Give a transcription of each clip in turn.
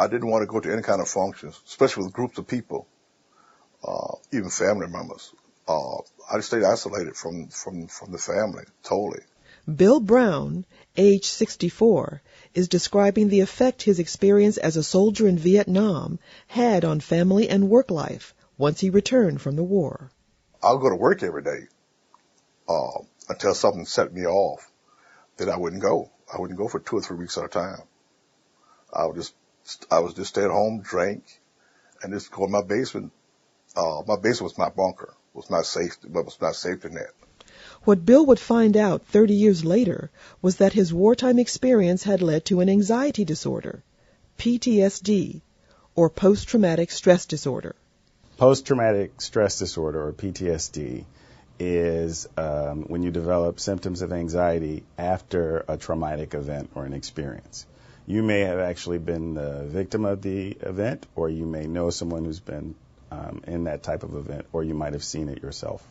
I didn't want to go to any kind of functions, especially with groups of people, even family members. I just stayed isolated from the family, totally. Bill Brown, age 64, is describing the effect his experience as a soldier in Vietnam had on family and work life once he returned from the war. I'll go to work every day until something set me off. Then I wouldn't go. I wouldn't go for 2 or 3 weeks at a time. I would just stay at home, drink, and just go in my basement. My basement was my bunker, was my safety net. What Bill would find out 30 years later was that his wartime experience had led to an anxiety disorder, PTSD, or post-traumatic stress disorder. Post-traumatic stress disorder, or PTSD, is when you develop symptoms of anxiety after a traumatic event or an experience. You may have actually been the victim of the event, or you may know someone who's been in that type of event, or you might have seen it yourself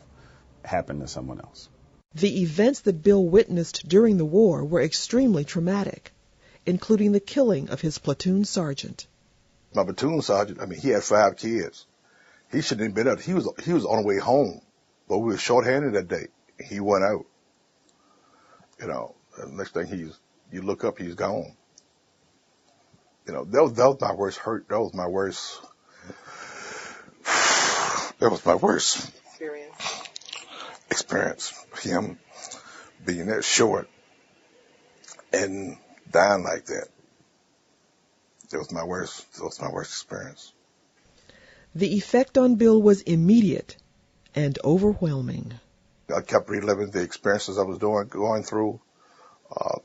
happen to someone else. The events that Bill witnessed during the war were extremely traumatic, including the killing of his platoon sergeant. My platoon sergeant, he had 5 kids. He shouldn't have been out. He was on the way home, but we were shorthanded that day. He went out. And next thing you look up, he's gone. That was my worst hurt. That was my worst experience. Him being that short and dying like that. That was my worst experience. The effect on Bill was immediate and overwhelming. I kept reliving the experiences I was going through.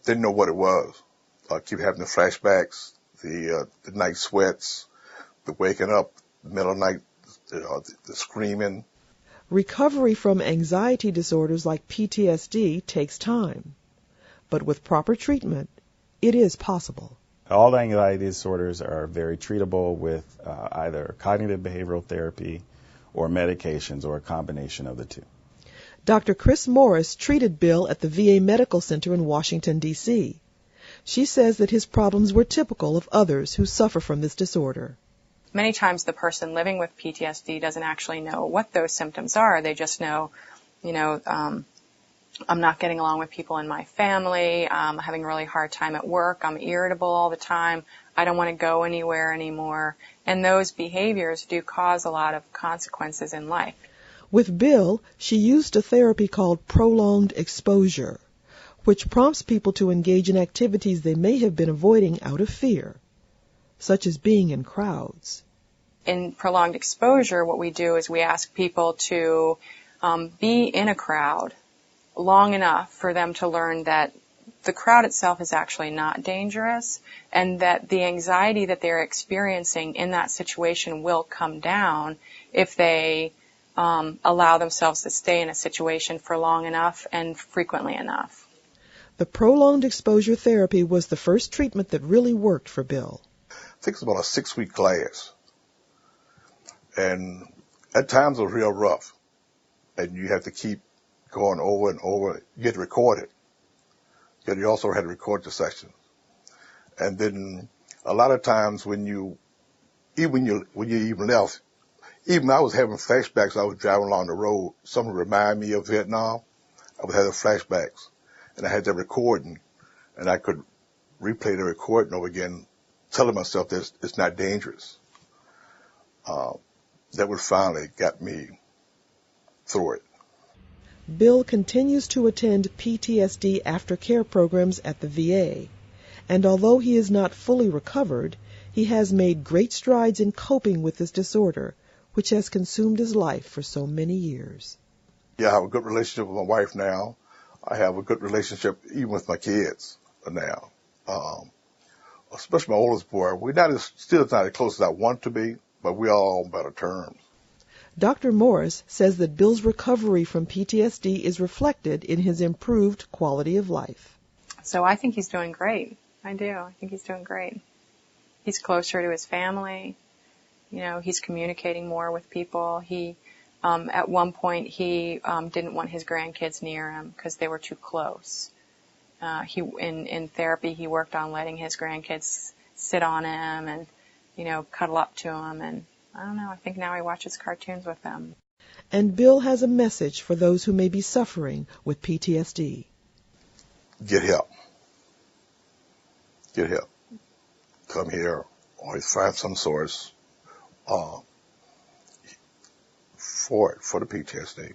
Didn't know what it was. I keep having the flashbacks, the night sweats, the waking up, the middle of the night, the screaming. Recovery from anxiety disorders like PTSD takes time, but with proper treatment, it is possible. All anxiety disorders are very treatable with either cognitive behavioral therapy or medications or a combination of the two. Dr. Chris Morris treated Bill at the VA Medical Center in Washington, D.C. She says that his problems were typical of others who suffer from this disorder. Many times the person living with PTSD doesn't actually know what those symptoms are. They just know, I'm not getting along with people in my family. I'm having a really hard time at work. I'm irritable all the time. I don't want to go anywhere anymore. And those behaviors do cause a lot of consequences in life. With Bill, she used a therapy called prolonged exposure, which prompts people to engage in activities they may have been avoiding out of fear, such as being in crowds. In prolonged exposure, what we do is we ask people to be in a crowd long enough for them to learn that the crowd itself is actually not dangerous, and that the anxiety that they're experiencing in that situation will come down if they allow themselves to stay in a situation for long enough and frequently enough. The prolonged exposure therapy was the first treatment that really worked for Bill. I think it's about a 6-week class. And at times it was real rough. And you have to keep going over and over. You get to record it. But you also had to record the sessions. And then a lot of times when you left, even I was having flashbacks. I was driving along the road. Something reminded me of Vietnam. I was having flashbacks. And I had that recording. And I could replay the recording over again, telling myself that it's not dangerous. That would finally got me through it. Bill continues to attend PTSD aftercare programs at the VA, and although he is not fully recovered, he has made great strides in coping with this disorder, which has consumed his life for so many years. Yeah, I have a good relationship with my wife now. I have a good relationship even with my kids now. Especially my oldest boy. We're still not as close as I want to be, but we're all on better terms. Dr. Morris says that Bill's recovery from PTSD is reflected in his improved quality of life. So I think he's doing great. I do. I think he's doing great. He's closer to his family. He's communicating more with people. He, at one point, he didn't want his grandkids near him because they were too close. In therapy, he worked on letting his grandkids sit on him and cuddle up to him. And I don't know, I think now he watches cartoons with them. And Bill has a message for those who may be suffering with PTSD. Get help. Get help. Come here. Always find some source for the PTSD.